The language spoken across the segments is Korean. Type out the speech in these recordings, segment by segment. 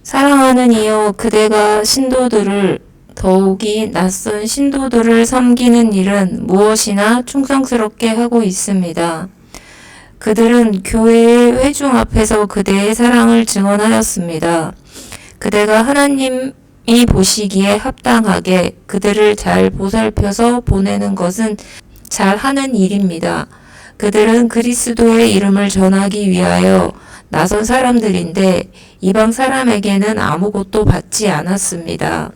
사랑하는 이여, 그대가 신도들을 더욱이 낯선 신도들을 섬기는 일은 무엇이나 충성스럽게 하고 있습니다. 그들은 교회의 회중 앞에서 그대의 사랑을 증언하였습니다. 그대가 하나님이 보시기에 합당하게 그들을 잘 보살펴서 보내는 것은 잘하는 일입니다. 그들은 그리스도의 이름을 전하기 위하여 나선 사람들인데 이방 사람에게는 아무것도 받지 않았습니다.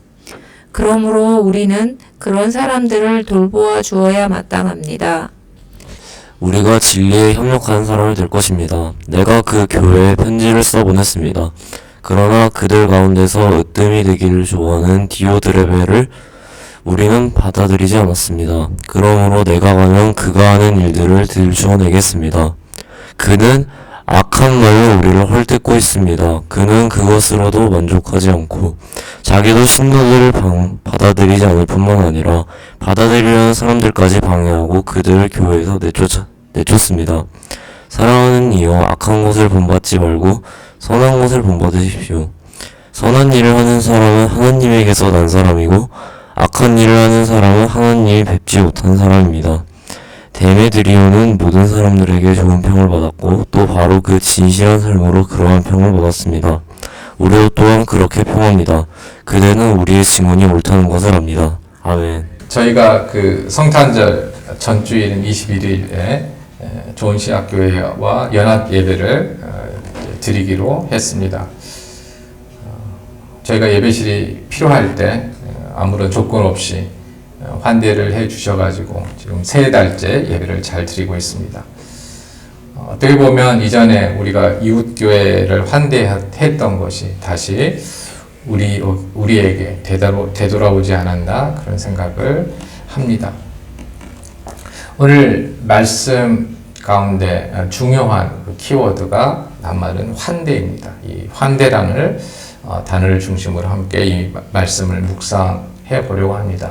그러므로 우리는 그런 사람들을 돌보아 주어야 마땅합니다. 우리가 진리에 협력하는 사람이 될 것입니다. 내가 그 교회에 편지를 써보냈습니다. 그러나 그들 가운데서 으뜸이 되기를 좋아하는 디오드레베를 우리는 받아들이지 않았습니다. 그러므로 내가 가면 그가 하는 일들을 들추어내겠습니다. 그는 악한 말로 우리를 헐뜯고 있습니다. 그는 그것으로도 만족하지 않고 자기도 신도들을 받아들이지 않을 뿐만 아니라 받아들이려는 사람들까지 방해하고 그들을 교회에서 내쫓습니다. 사랑하는 이여, 악한 것을 본받지 말고 선한 것을 본받으십시오. 선한 일을 하는 사람은 하나님에게서 난 사람이고 악한 일을 하는 사람은 하나님이 뵙지 못한 사람입니다. 데메드리오는 모든 사람들에게 좋은 평을 받았고 또 바로 그 진실한 삶으로 그러한 평을 받았습니다. 우리도 또한 그렇게 평합니다. 그대는 우리의 증언이 옳다는 것을 압니다. 아멘. 저희가 그 성탄절 전주일인 21일에 좋은시학교회와 연합 예배를 드리기로 했습니다. 저희가 예배실이 필요할 때 아무런 조건 없이 환대를 해 주셔가지고 지금 3달째 예배를 잘 드리고 있습니다. 어떻게 보면 이전에 우리가 이웃교회를 환대했던 것이 다시 우리에게 되돌아오지 않았나 그런 생각을 합니다. 오늘 말씀 가운데 중요한 키워드가 낱말은 환대입니다. 이 환대라는 단어를 중심으로 함께 이 말씀을 묵상해 보려고 합니다.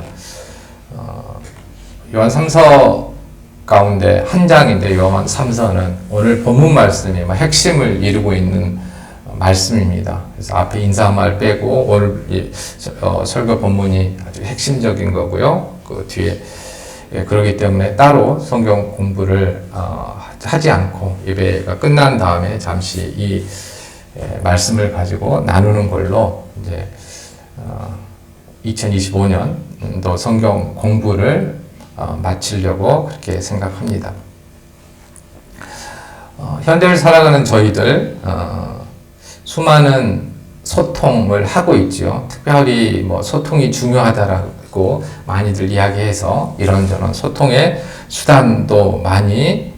요한 3서 가운데 한 장인데 요한 3서는 오늘 본문 말씀이 핵심을 이루고 있는 말씀입니다. 그래서 앞에 인사한 말 빼고 오늘 설교 본문이 아주 핵심적인 거고요. 그 뒤에 그렇기 때문에 따로 성경 공부를 하지 않고 예배가 끝난 다음에 잠시 이 말씀을 가지고 나누는 걸로 이제 2025년도 성경 공부를 마치려고 그렇게 생각합니다. 현대를 살아가는 저희들 수많은 소통을 하고 있죠. 특별히 뭐 소통이 중요하다라고 많이들 이야기해서 이런저런 소통의 수단도 많이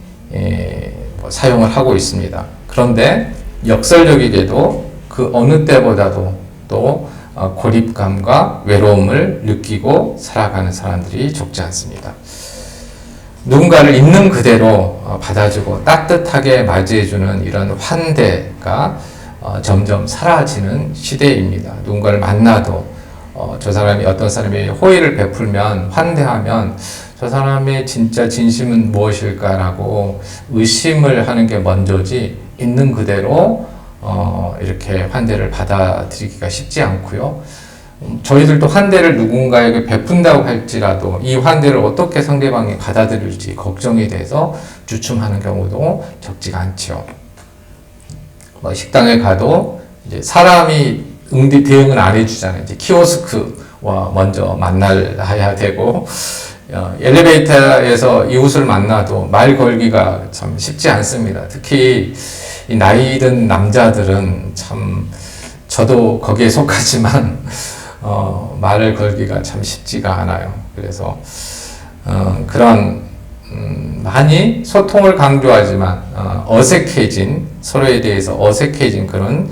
사용을 하고 있습니다. 그런데 역설적이게도 그 어느 때보다도 또 고립감과 외로움을 느끼고 살아가는 사람들이 적지 않습니다. 누군가를 있는 그대로 받아주고 따뜻하게 맞이해주는 이런 환대가 점점 사라지는 시대입니다. 누군가를 만나도 저 사람이 어떤 사람이 호의를 베풀면 환대하면 저 사람의 진짜 진심은 무엇일까라고 의심을 하는 게 먼저지 있는 그대로 이렇게 환대를 받아들이기가 쉽지 않고요. 저희들도 환대를 누군가에게 베푼다고 할지라도 이 환대를 어떻게 상대방이 받아들일지 걱정이 돼서 주춤하는 경우도 적지가 않죠. 식당에 가도 이제 사람이 대응은 안 해주잖아요. 이제 키오스크와 먼저 만나야 되고 엘리베이터에서 이웃을 만나도 말 걸기가 참 쉽지 않습니다. 특히 이 나이 든 남자들은 참 저도 거기에 속하지만 말을 걸기가 참 쉽지가 않아요. 그래서 그런 많이 소통을 강조하지만 어색해진 서로에 대해서 어색해진 그런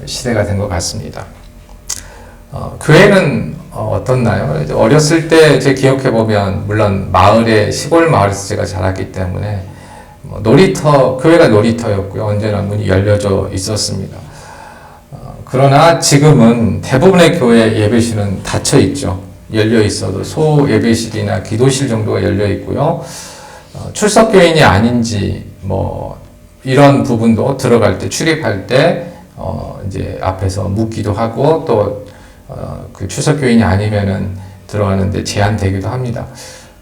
시대가 된 것 같습니다. 교회는 어떻나요? 어렸을 때 제 기억해 보면 물론 시골 마을에서 제가 자랐기 때문에 교회가 놀이터였고요. 언제나 문이 열려져 있었습니다. 그러나 지금은 대부분의 교회 예배실은 닫혀 있죠. 열려 있어도 소 예배실이나 기도실 정도가 열려 있고요. 출석교인이 아닌지 이런 부분도 들어갈 때 출입할 때 이제 앞에서 묻기도 하고 또 그 추석 교인이 아니면은 들어가는데 제한되기도 합니다.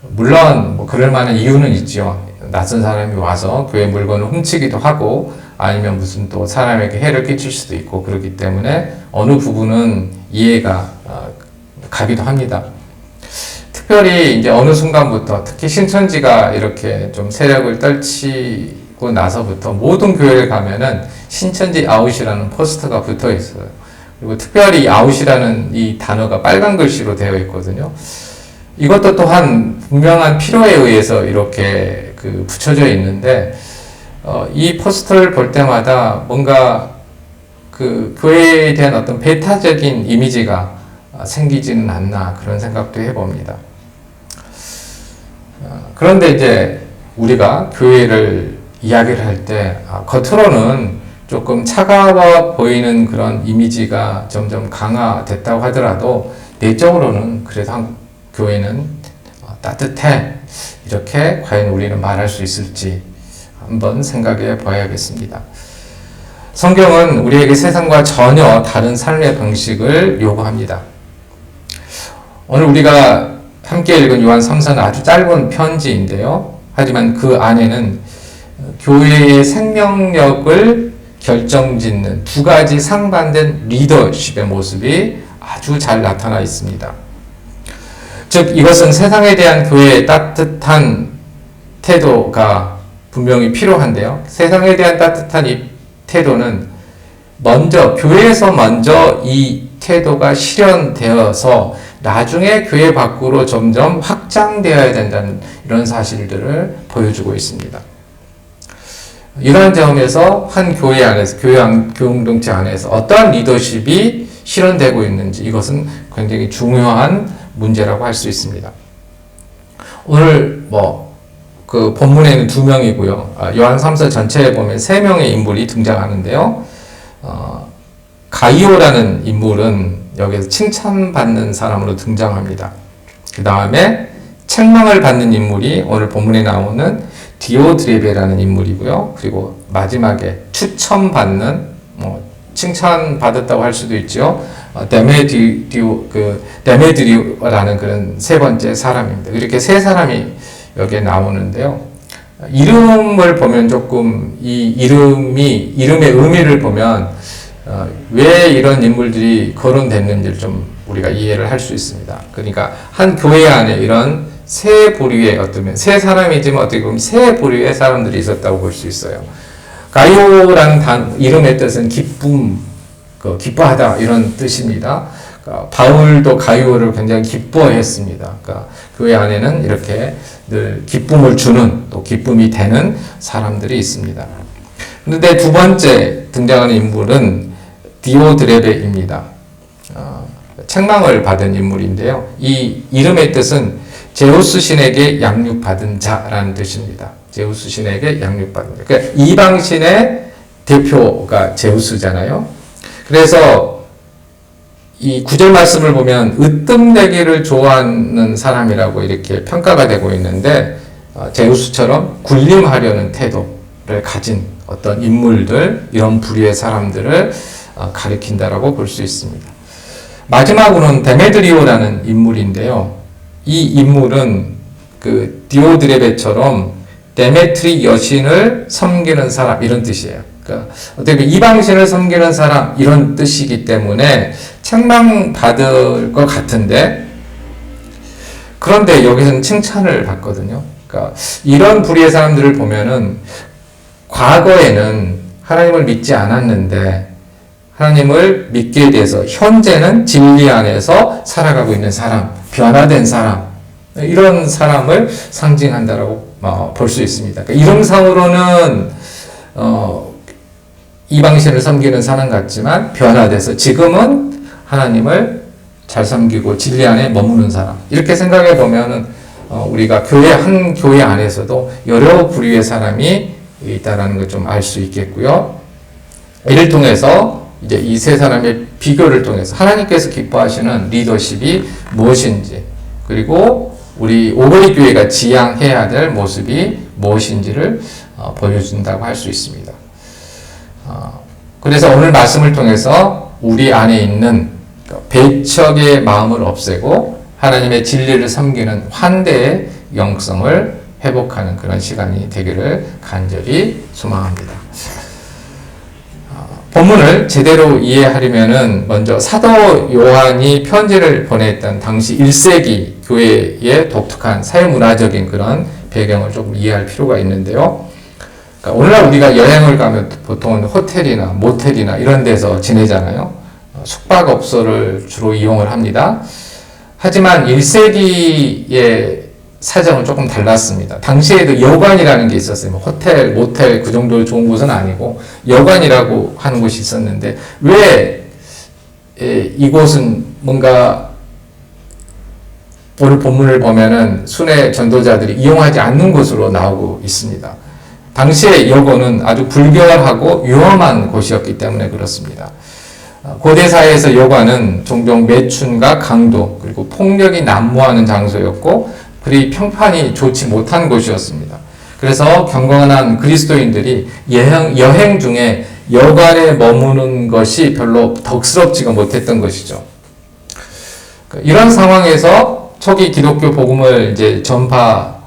물론 뭐 그럴 만한 이유는 있죠. 낯선 사람이 와서 교회 물건을 훔치기도 하고 아니면 무슨 또 사람에게 해를 끼칠 수도 있고 그렇기 때문에 어느 부분은 이해가 가기도 합니다. 특별히 이제 어느 순간부터 특히 신천지가 이렇게 좀 세력을 떨치고 나서부터 모든 교회를 가면은 신천지 아웃이라는 포스터가 붙어 있어요. 그리고 특별히 아웃이라는 이 단어가 빨간 글씨로 되어 있거든요. 이것도 또한 분명한 필요에 의해서 이렇게 붙여져 있는데, 이 포스터를 볼 때마다 뭔가 그 교회에 대한 어떤 배타적인 이미지가 생기지는 않나 그런 생각도 해봅니다. 그런데 이제 우리가 교회를 이야기를 할 때 겉으로는 조금 차가워 보이는 그런 이미지가 점점 강화됐다고 하더라도 내적으로는 그래도 한국 교회는 따뜻해 이렇게 과연 우리는 말할 수 있을지 한번 생각해 봐야겠습니다. 성경은 우리에게 세상과 전혀 다른 삶의 방식을 요구합니다. 오늘 우리가 함께 읽은 요한 3서는 아주 짧은 편지인데요. 하지만 그 안에는 교회의 생명력을 결정짓는 두 가지 상반된 리더십의 모습이 아주 잘 나타나 있습니다. 즉 이것은 세상에 대한 교회의 따뜻한 태도가 분명히 필요한데요. 세상에 대한 따뜻한 이 태도는 교회에서 먼저 이 태도가 실현되어서 나중에 교회 밖으로 점점 확장되어야 된다는 이런 사실들을 보여주고 있습니다. 이러한 점에서 한 교회 안에서, 교회 공동체 안에서 어떠한 리더십이 실현되고 있는지 이것은 굉장히 중요한 문제라고 할 수 있습니다. 오늘 그 본문에는 2명이고요. 요한 3서 전체에 보면 3명의 인물이 등장하는데요. 가이오라는 인물은 여기서 칭찬받는 사람으로 등장합니다. 그 다음에 책망을 받는 인물이 오늘 본문에 나오는 디오드레베라는 인물이고요. 그리고 마지막에 추천받는, 칭찬받았다고 할 수도 있죠. 데메드리오라는 그런 세 번째 사람입니다. 이렇게 세 사람이 여기에 나오는데요. 이름을 보면 조금 이름의 의미를 보면 왜 이런 인물들이 거론됐는지를 좀 우리가 이해를 할 수 있습니다. 그러니까 한 교회 안에 이런 세 부류의 세 사람이지만 어떻게 보면 세 부류의 사람들이 있었다고 볼 수 있어요. 가이오라는 이름의 뜻은 기뻐하다 이런 뜻입니다. 그러니까 바울도 가이오를 굉장히 기뻐했습니다. 그러니까 교회 안에는 이렇게 늘 기쁨을 주는 또 기쁨이 되는 사람들이 있습니다. 그런데 두 번째 등장하는 인물은 디오드레베입니다. 책망을 받은 인물인데요. 이 이름의 뜻은 제우스 신에게 양육받은 자라는 뜻입니다. 제우스 신에게 양육받은 자. 그러니까 이방신의 대표가 제우스잖아요. 그래서 이 9절 말씀을 보면 으뜸내기를 좋아하는 사람이라고 이렇게 평가가 되고 있는데 제우스처럼 군림하려는 태도를 가진 어떤 인물들, 이런 부류의 사람들을 가리킨다라고 볼 수 있습니다. 마지막으로는 데메드리오라는 인물인데요. 이 인물은 그 디오드레베처럼 데메트리 여신을 섬기는 사람 이런 뜻이에요. 그러니까 어떻게 보면 이방신을 섬기는 사람 이런 뜻이기 때문에 책망받을 것 같은데 그런데 여기서는 칭찬을 받거든요. 그러니까 이런 부류의 사람들을 보면은 과거에는 하나님을 믿지 않았는데 하나님을 믿게 돼서 현재는 진리 안에서 살아가고 있는 사람, 변화된 사람 이런 사람을 상징한다라고 볼 수 있습니다. 그러니까 이름상으로는 이방신을 섬기는 사람 같지만 변화돼서 지금은 하나님을 잘 섬기고 진리 안에 머무는 사람 이렇게 생각해 보면은 우리가 한 교회 안에서도 여러 부류의 사람이 있다라는 걸 좀 알 수 있겠고요. 이를 통해서 이제 이 세 사람의 비교를 통해서 하나님께서 기뻐하시는 리더십이 무엇인지 그리고 우리 오거리 교회가 지향해야 될 모습이 무엇인지를 보여준다고 할 수 있습니다. 그래서 오늘 말씀을 통해서 우리 안에 있는 배척의 마음을 없애고 하나님의 진리를 섬기는 환대의 영성을 회복하는 그런 시간이 되기를 간절히 소망합니다. 본문을 제대로 이해하려면은 먼저 사도 요한이 편지를 보냈던 당시 1세기 교회의 독특한 사회문화적인 그런 배경을 조금 이해할 필요가 있는데요. 그러니까 오늘날 우리가 여행을 가면 보통 호텔이나 모텔이나 이런 데서 지내잖아요. 숙박업소를 주로 이용을 합니다. 하지만 1세기의 사정은 조금 달랐습니다. 당시에도 여관이라는 게 있었어요. 호텔, 모텔 그 정도 좋은 곳은 아니고 여관이라고 하는 곳이 있었는데 왜 이곳은 뭔가 오늘 본문을 보면은 순회 전도자들이 이용하지 않는 곳으로 나오고 있습니다. 당시의 여관은 아주 불결하고 위험한 곳이었기 때문에 그렇습니다. 고대사회에서 여관은 종종 매춘과 강도 그리고 폭력이 난무하는 장소였고 그리 평판이 좋지 못한 곳이었습니다. 그래서 경건한 그리스도인들이 여행 중에 여관에 머무는 것이 별로 덕스럽지가 못했던 것이죠. 이런 상황에서 초기 기독교 복음을 이제 전파했던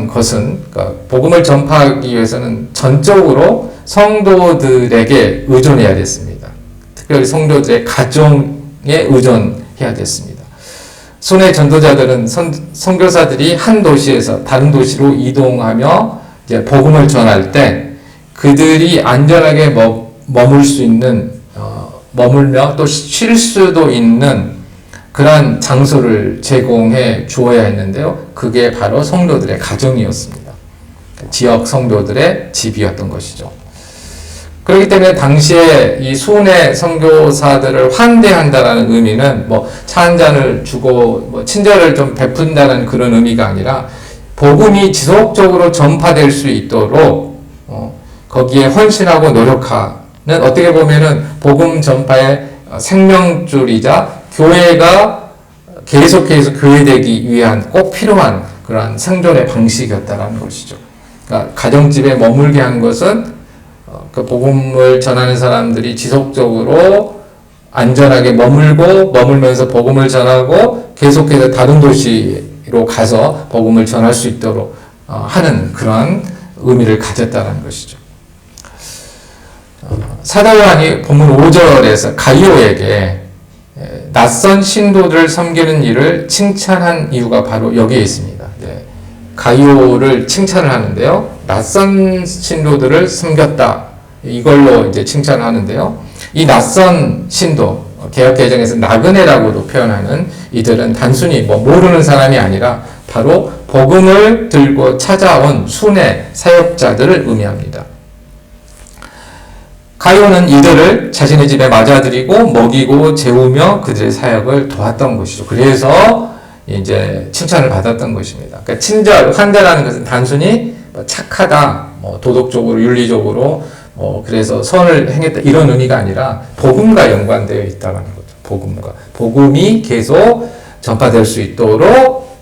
것은 그러니까 복음을 전파하기 위해서는 전적으로 성도들에게 의존해야 됐습니다. 특별히 성도들의 가정에 의존해야 됐습니다. 순회 전도자들은 선교사들이 한 도시에서 다른 도시로 이동하며 이제 복음을 전할 때 그들이 안전하게 머물 수 있는 머물며 또 쉴 수도 있는 그러한 장소를 제공해 주어야 했는데요. 그게 바로 성도들의 가정이었습니다. 지역 성도들의 집이었던 것이죠. 그렇기 때문에 당시에 이 순회 선교사들을 환대한다라는 의미는 차 한 잔을 주고 친절을 좀 베푼다는 그런 의미가 아니라 복음이 지속적으로 전파될 수 있도록 거기에 헌신하고 노력하는 어떻게 보면은 복음 전파의 생명줄이자 교회가 계속해서 교회되기 위한 꼭 필요한 그러한 생존의 방식이었다라는 것이죠. 그러니까 가정집에 머물게 한 것은 그 복음을 전하는 사람들이 지속적으로 안전하게 머물면서 복음을 전하고 계속해서 다른 도시로 가서 복음을 전할 수 있도록 하는 그런 의미를 가졌다는 것이죠. 사도 요한이 본문 5절에서 가이오에게 낯선 신도들을 섬기는 일을 칭찬한 이유가 바로 여기에 있습니다. 가이오를 칭찬을 하는데요. 낯선 신도들을 섬겼다. 이걸로 이제 칭찬을 하는데요. 이 낯선 신도, 개역개정에서 나그네라고도 표현하는 이들은 단순히 모르는 사람이 아니라 바로 복음을 들고 찾아온 순회 사역자들을 의미합니다. 가이오는 이들을 자신의 집에 맞아들이고 먹이고 재우며 그들의 사역을 도왔던 것이죠. 그래서 이제 칭찬을 받았던 것입니다. 그러니까 친절, 환대라는 것은 단순히 착하다, 도덕적으로, 윤리적으로, 그래서 선을 행했다 이런 의미가 아니라 복음과 연관되어 있다는 거죠. 복음이 계속 전파될 수 있도록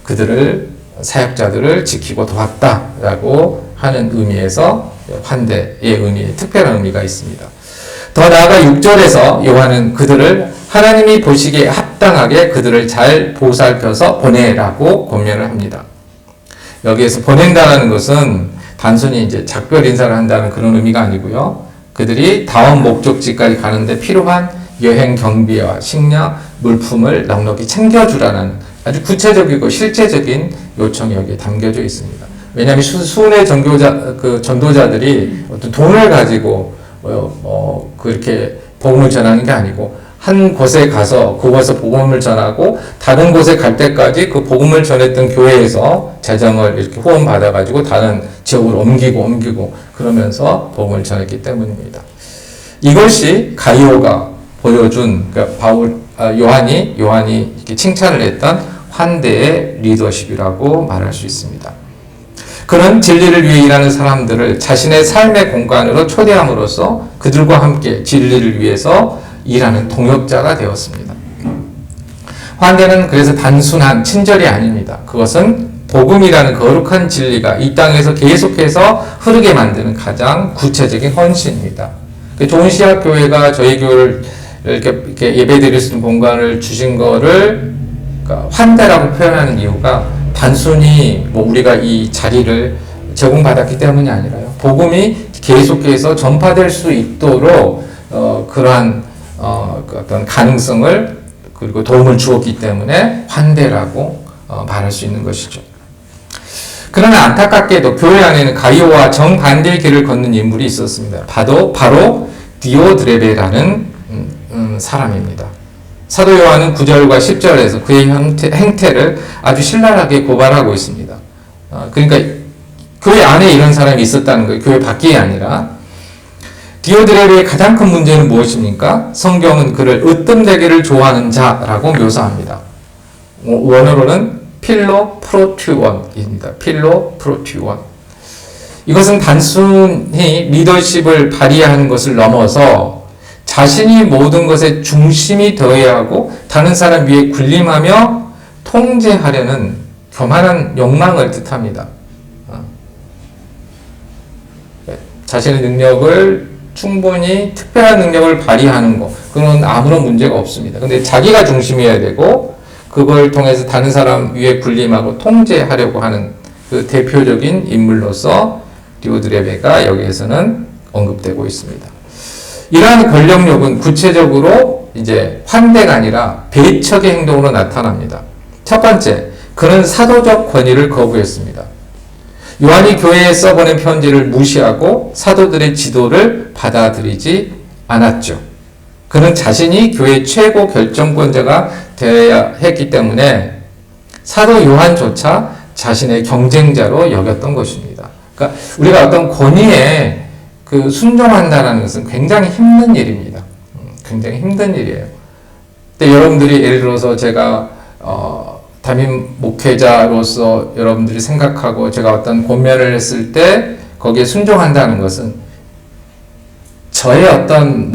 그들을 사역자들을 지키고 도왔다라고 하는 의미에서 환대의 의미에 특별한 의미가 있습니다. 더 나아가 6절에서 요한은 그들을 하나님이 보시기에 합당하게 그들을 잘 보살펴서 보내라고 권면을 합니다. 여기에서 보낸다는 것은 단순히 이제 작별 인사를 한다는 그런 의미가 아니고요. 그들이 다음 목적지까지 가는데 필요한 여행 경비와 식량, 물품을 넉넉히 챙겨주라는 아주 구체적이고 실제적인 요청이 여기에 담겨져 있습니다. 왜냐하면 순회 전도자들이 어떤 돈을 가지고 그렇게 복음을 전하는 게 아니고 한 곳에 가서 그곳에서 복음을 전하고 다른 곳에 갈 때까지 그 복음을 전했던 교회에서 재정을 이렇게 후원 받아가지고 다른 지역으로 옮기고 그러면서 복음을 전했기 때문입니다. 이것이 가이오가 보여준 그러니까 요한이 이렇게 칭찬을 했던 환대의 리더십이라고 말할 수 있습니다. 그는 진리를 위해 일하는 사람들을 자신의 삶의 공간으로 초대함으로써 그들과 함께 진리를 위해서 일하는 동역자가 되었습니다. 환대는 그래서 단순한 친절이 아닙니다. 그것은 복음이라는 거룩한 진리가 이 땅에서 계속해서 흐르게 만드는 가장 구체적인 헌신입니다. 좋은 시학교회가 저희 교회를 이렇게 예배드릴 수 있는 공간을 주신 거를 그러니까 환대라고 표현하는 이유가 단순히 뭐 우리가 이 자리를 제공받았기 때문이 아니라요. 복음이 계속해서 전파될 수 있도록 그러한 그 어떤 가능성을 그리고 도움을 주었기 때문에 환대라고 말할 수 있는 것이죠. 그러나 안타깝게도 교회 안에는 가이오와 정반대의 길을 걷는 인물이 있었습니다. 바로 디오드레베라는 사람입니다. 사도 요한은 9절과 10절에서 그의 행태를 아주 신랄하게 고발하고 있습니다. 그러니까 교회 안에 이런 사람이 있었다는 거예요. 교회 밖이 아니라. 디오드레베의 가장 큰 문제는 무엇입니까? 성경은 그를 으뜸되기를 좋아하는 자라고 묘사합니다. 원어로는 필로 프로튜원입니다. 필로 프로튜원. 이것은 단순히 리더십을 발휘하는 것을 넘어서 자신이 모든 것에 중심이 되어야 하고 다른 사람 위에 군림하며 통제하려는 교만한 욕망을 뜻합니다. 자신의 능력을 충분히 특별한 능력을 발휘하는 것, 그건 아무런 문제가 없습니다. 근데 자기가 중심이어야 되고 그걸 통해서 다른 사람 위에 군림하고 통제하려고 하는 그 대표적인 인물로서 디오드레베가 여기에서는 언급되고 있습니다. 이러한 권력욕은 구체적으로 이제 환대가 아니라 배척의 행동으로 나타납니다. 첫 번째, 그는 사도적 권위를 거부했습니다. 요한이 교회에 써보낸 편지를 무시하고 사도들의 지도를 받아들이지 않았죠. 그는 자신이 교회의 최고 결정권자가 되어야 했기 때문에 사도 요한조차 자신의 경쟁자로 여겼던 것입니다. 그러니까 우리가 어떤 권위에 순종한다는 것은 굉장히 힘든 일입니다. 굉장히 힘든 일이에요. 근데 여러분들이 예를 들어서 제가 담임 목회자로서 여러분들이 생각하고 제가 어떤 권면을 했을 때 거기에 순종한다는 것은 저의 어떤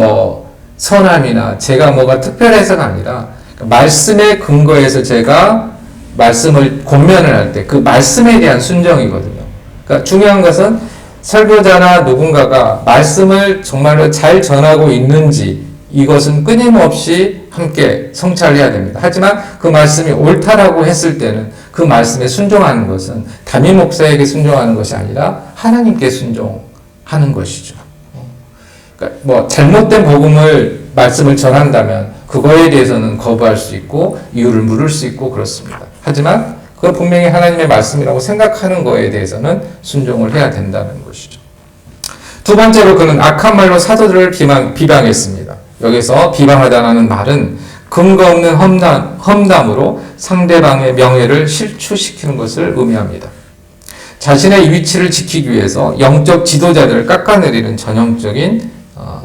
선함이나 제가 뭐가 특별해서가 아니라 말씀의 근거에서 제가 말씀을 권면을 할 때 그 말씀에 대한 순종이거든요. 그러니까 중요한 것은 설교자나 누군가가 말씀을 정말로 잘 전하고 있는지 이것은 끊임없이 함께 성찰해야 됩니다. 하지만 그 말씀이 옳다라고 했을 때는 그 말씀에 순종하는 것은 담임 목사에게 순종하는 것이 아니라 하나님께 순종하는 것이죠. 그러니까 잘못된 말씀을 전한다면 그거에 대해서는 거부할 수 있고 이유를 물을 수 있고 그렇습니다. 하지만 그건 분명히 하나님의 말씀이라고 생각하는 거에 대해서는 순종을 해야 된다는 것이죠. 두 번째로 그는 악한 말로 사도들을 비방했습니다. 여기서 비방하다는 말은 근거 없는 험담으로 상대방의 명예를 실추시키는 것을 의미합니다. 자신의 위치를 지키기 위해서 영적 지도자들을 깎아내리는 전형적인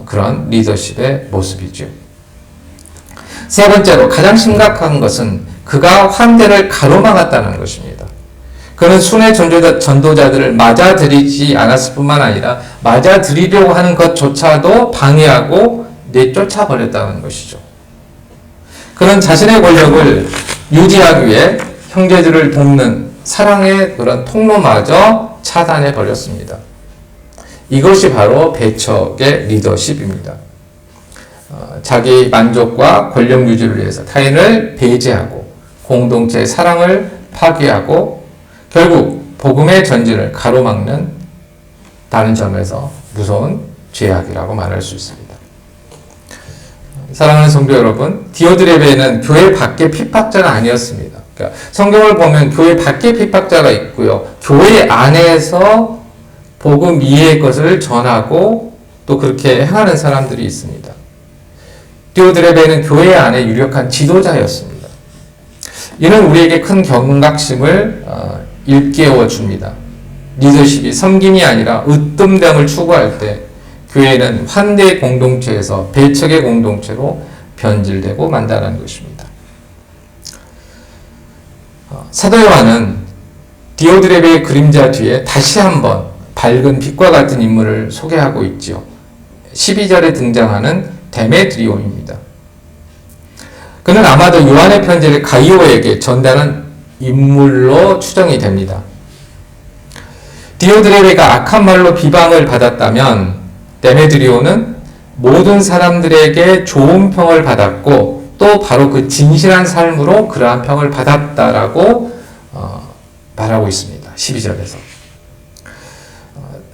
그런 리더십의 모습이죠. 세 번째로 가장 심각한 것은 그가 환대를 가로막았다는 것입니다. 그는 순회 전도자들을 맞아들이지 않았을 뿐만 아니라 맞아들이려고 하는 것조차도 방해하고 내쫓아버렸다는 것이죠. 그는 자신의 권력을 유지하기 위해 형제들을 돕는 사랑의 그런 통로마저 차단해버렸습니다. 이것이 바로 배척의 리더십입니다. 자기 만족과 권력 유지를 위해서 타인을 배제하고 공동체의 사랑을 파괴하고 결국 복음의 전진을 가로막는 다른 점에서 무서운 죄악이라고 말할 수 있습니다. 사랑하는 성도 여러분, 디오드레베는 교회 밖의 핍박자가 아니었습니다. 그러니까 성경을 보면 교회 밖에 핍박자가 있고요. 교회 안에서 복음 이해의 것을 전하고 또 그렇게 행하는 사람들이 있습니다. 디오드레베는 교회 안에 유력한 지도자였습니다. 이는 우리에게 큰 경각심을 일깨워 줍니다. 리더십이 섬김이 아니라 으뜸됨을 추구할 때 교회는 환대의 공동체에서 배척의 공동체로 변질되고 만다는 것입니다. 사도 요한은 디오드레베의 그림자 뒤에 다시 한번 밝은 빛과 같은 인물을 소개하고 있지요. 12절에 등장하는 데메드리오입니다. 그는 아마도 요한의 편지를 가이오에게 전달한 인물로 추정이 됩니다. 디오드레베가 악한 말로 비방을 받았다면 데메드리오는 모든 사람들에게 좋은 평을 받았고 또 바로 그 진실한 삶으로 그러한 평을 받았다라고 말하고 있습니다. 12절에서.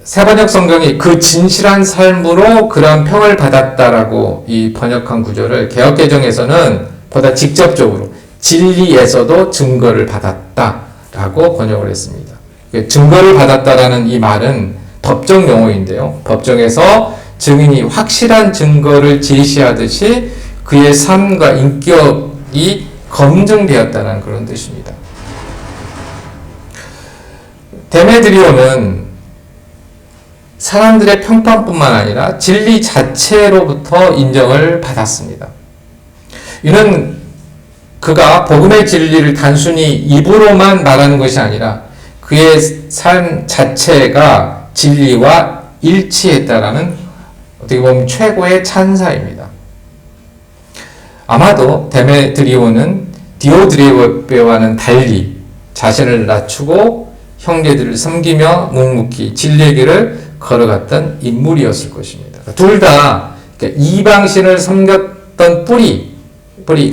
새번역 성경이 그 진실한 삶으로 그러한 평을 받았다라고 이 번역한 구절을 개역개정에서는 보다 직접적으로 진리에서도 증거를 받았다라고 번역을 했습니다. 증거를 받았다라는 이 말은 법정 용어인데요. 법정에서 증인이 확실한 증거를 제시하듯이 그의 삶과 인격이 검증되었다는 그런 뜻입니다. 데메드리오는 사람들의 평판뿐만 아니라 진리 자체로부터 인정을 받았습니다. 이는 그가 복음의 진리를 단순히 입으로만 말하는 것이 아니라 그의 삶 자체가 진리와 일치했다라는 어떻게 보면 최고의 찬사입니다. 아마도 데메드리오는 디오드레베와는 달리 자신을 낮추고 형제들을 섬기며 묵묵히 진리의 길을 걸어갔던 인물이었을 것입니다. 둘 다 이방신을 섬겼던 뿌리,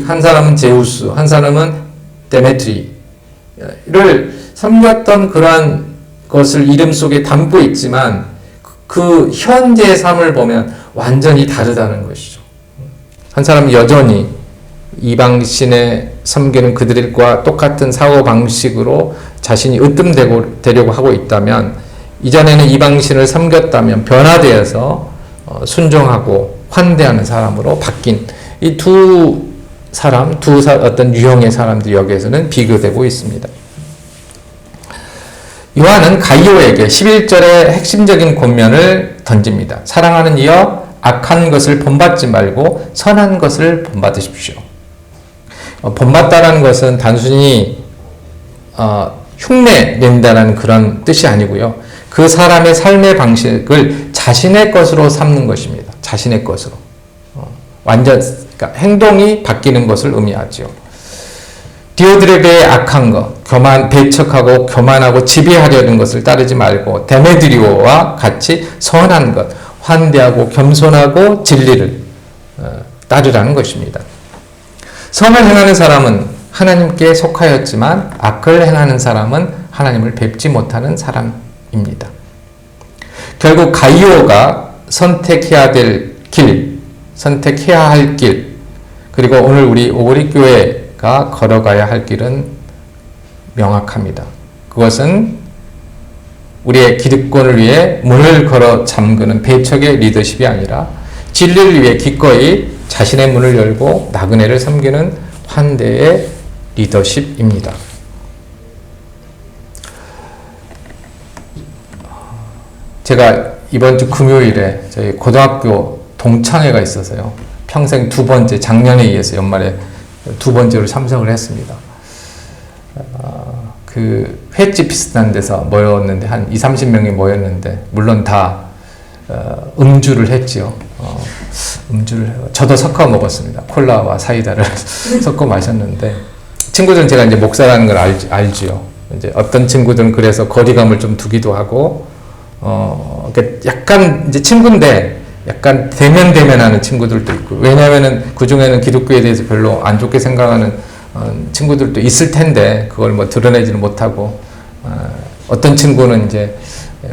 한 사람은 제우스, 한 사람은 데메트리를 섬겼던 그러한 것을 이름 속에 담고 있지만 그 현재의 삶을 보면 완전히 다르다는 것이죠. 한 사람은 여전히 이방신에 섬기는 그들과 똑같은 사고방식으로 자신이 으뜸되려고 하고 있다면 이전에는 이방신을 섬겼다면 변화되어서 순종하고 환대하는 사람으로 바뀐 이 두 어떤 유형의 사람들이 여기에서는 비교되고 있습니다. 요한은 가이오에게 11절의 핵심적인 권면을 던집니다. 사랑하는 이여 악한 것을 본받지 말고 선한 것을 본받으십시오. 본받다라는 것은 단순히 흉내낸다는 그런 뜻이 아니고요. 그 사람의 삶의 방식을 자신의 것으로 삼는 것입니다. 자신의 것으로. 그러니까 행동이 바뀌는 것을 의미하죠. 디오드레베의 악한 것, 배척하고 교만하고 지배하려는 것을 따르지 말고 데메드리오와 같이 선한 것, 환대하고 겸손하고 진리를 따르라는 것입니다. 선을 행하는 사람은 하나님께 속하였지만 악을 행하는 사람은 하나님을 뵙지 못하는 사람입니다. 결국 가이오가 선택해야 할 길, 그리고 오늘 우리 오그리 교회가 걸어가야 할 길은 명확합니다. 그것은 우리의 기득권을 위해 문을 걸어 잠그는 배척의 리더십이 아니라 진리를 위해 기꺼이 자신의 문을 열고 나그네를 섬기는 환대의 리더십입니다. 제가 이번 주 금요일에 저희 고등학교 동창회가 있어서요. 평생 두 번째, 작년에 이어서 연말에 두 번째로 참석을 했습니다. 그 횟집 비슷한 데서 모였는데 한 20-30명이 모였는데 물론 다 음주를 했지요. 저도 섞어 먹었습니다. 콜라와 사이다를 섞어 마셨는데 친구들은 제가 이제 목사라는 걸 알지요. 이제 어떤 친구들은 그래서 거리감을 좀 두기도 하고 그러니까 약간 이제 친구인데 약간 대면하는 친구들도 있고, 왜냐면은 그 중에는 기독교에 대해서 별로 안 좋게 생각하는 친구들도 있을 텐데 그걸 뭐 드러내지는 못하고, 어떤 친구는 이제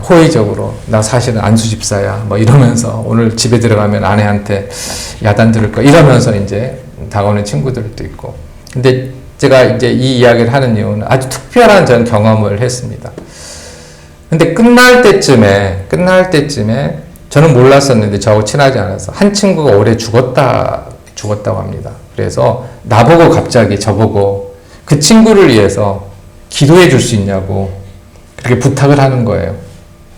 호의적으로 나 사실은 안수 집사야 뭐 이러면서 오늘 집에 들어가면 아내한테 야단 들을 거 이러면서 이제 다가오는 친구들도 있고. 근데 제가 이제 이 이야기를 하는 이유는 아주 특별한 전 경험을 했습니다. 근데 끝날 때쯤에 저는 몰랐었는데 저하고 친하지 않아서 한 친구가 올해 죽었다고 합니다. 그래서 나보고 갑자기 저보고 그 친구를 위해서 기도해 줄 수 있냐고 그렇게 부탁을 하는 거예요.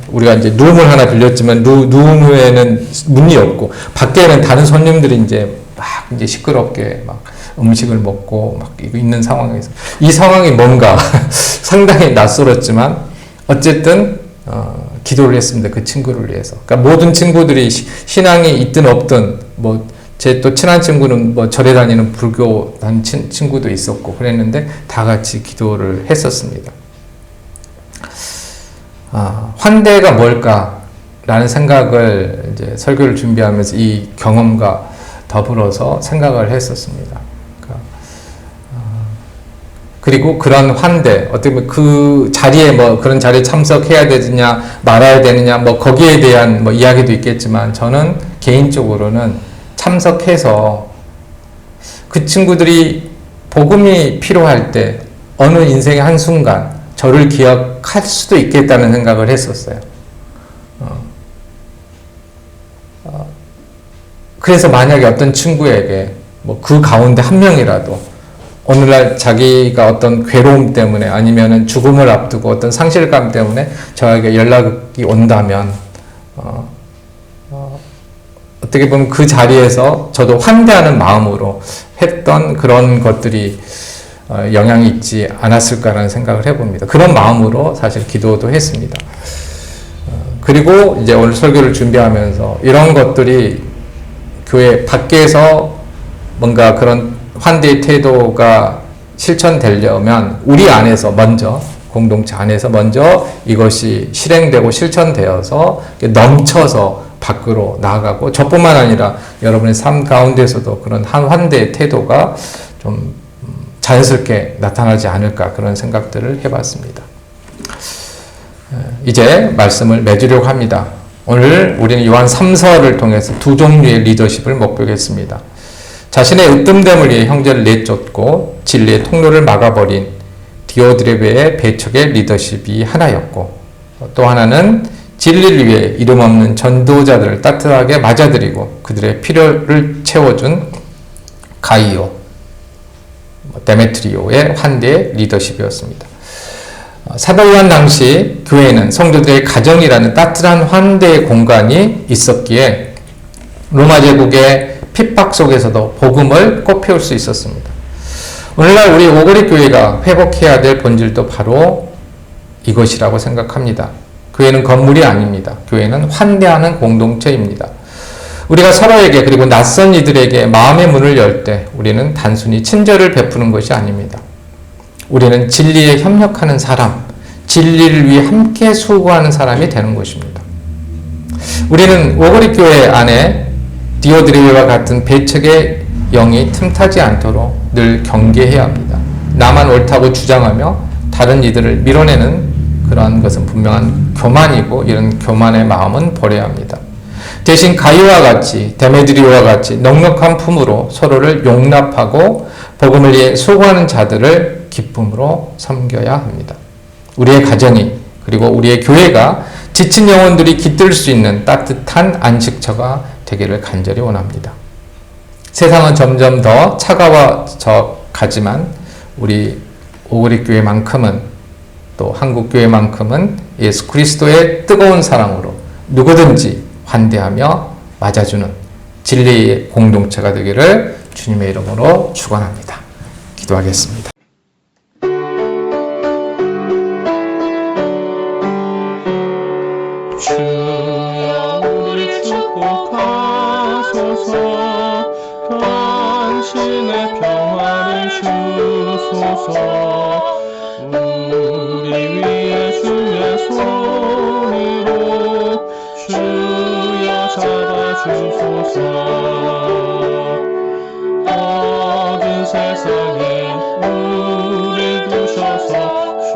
우리가 이제 룸을 하나 빌렸지만 룸에는 문이 없고 밖에는 다른 손님들이 이제 막 이제 시끄럽게 막 음식을 먹고 막 있는 상황에서 이 상황이 뭔가 상당히 낯설었지만 어쨌든 기도를 했습니다. 그 친구를 위해서. 그러니까 모든 친구들이 신앙이 있든 없든 뭐 제 또 친한 친구는 뭐 절에 다니는 불교 친구도 있었고 그랬는데 다 같이 기도를 했었습니다. 환대가 뭘까라는 생각을 이제 설교를 준비하면서 이 경험과 더불어서 생각을 했었습니다. 그리고 그런 환대, 어떻게 보면 그 자리에 뭐 그런 자리에 참석해야 되느냐, 말아야 되느냐, 뭐 거기에 대한 뭐 이야기도 있겠지만 저는 개인적으로는 참석해서 그 친구들이 복음이 필요할 때 어느 인생의 한순간 저를 기억할 수도 있겠다는 생각을 했었어요. 그래서 만약에 어떤 친구에게 뭐 그 가운데 한 명이라도 오늘날 자기가 어떤 괴로움 때문에 아니면은 죽음을 앞두고 어떤 상실감 때문에 저에게 연락이 온다면 어떻게 보면 그 자리에서 저도 환대하는 마음으로 했던 그런 것들이 영향이 있지 않았을까라는 생각을 해봅니다. 그런 마음으로 사실 기도도 했습니다. 그리고 이제 오늘 설교를 준비하면서 이런 것들이 교회 밖에서 뭔가 그런 환대의 태도가 실천되려면 우리 안에서 먼저, 공동체 안에서 먼저 이것이 실행되고 실천되어서 넘쳐서 밖으로 나아가고 저뿐만 아니라 여러분의 삶 가운데서도 그런 환대의 태도가 좀 자연스럽게 나타나지 않을까 그런 생각들을 해봤습니다. 이제 말씀을 맺으려고 합니다. 오늘 우리는 요한 3서를 통해서 두 종류의 리더십을 목표했습니다. 자신의 으뜸됨을 위해 형제를 내쫓고 진리의 통로를 막아버린 디오드레베의 배척의 리더십이 하나였고, 또 하나는 진리를 위해 이름 없는 전도자들을 따뜻하게 맞아들이고 그들의 필요를 채워준 가이오, 데메트리오의 환대의 리더십이었습니다. 사도 요한 당시 교회는 성도들의 가정이라는 따뜻한 환대의 공간이 있었기에 로마 제국의 핍박 속에서도 복음을 꽃피울 수 있었습니다. 오늘날 우리 오거리 교회가 회복해야 될 본질도 바로 이것이라고 생각합니다. 교회는 건물이 아닙니다. 교회는 환대하는 공동체입니다. 우리가 서로에게 그리고 낯선 이들에게 마음의 문을 열 때 우리는 단순히 친절을 베푸는 것이 아닙니다. 우리는 진리에 협력하는 사람, 진리를 위해 함께 수고하는 사람이 되는 것입니다. 우리는 오거리 교회 안에 디오드레베와 같은 배척의 영이 틈타지 않도록 늘 경계해야 합니다. 나만 옳다고 주장하며 다른 이들을 밀어내는 그러한 것은 분명한 교만이고 이런 교만의 마음은 버려야 합니다. 대신 가이오와 같이 데메드리오와 같이 넉넉한 품으로 서로를 용납하고 복음을 위해 수고하는 자들을 기쁨으로 섬겨야 합니다. 우리의 가정이 그리고 우리의 교회가 지친 영혼들이 깃들 수 있는 따뜻한 안식처가 되기를 간절히 원합니다. 세상은 점점 더 차가워져 가지만 우리 오거리 교회만큼은 또 한국 교회만큼은 예수 그리스도의 뜨거운 사랑으로 누구든지 환대하며 맞아주는 진리의 공동체가 되기를 주님의 이름으로 축원합니다. 기도하겠습니다. 주여 우리 축복하소서. 당신의 평화를 주소서. 우리 위에 주의 손으로 주여 잡아주소서. 어두운 세상에 우리 두셔서 주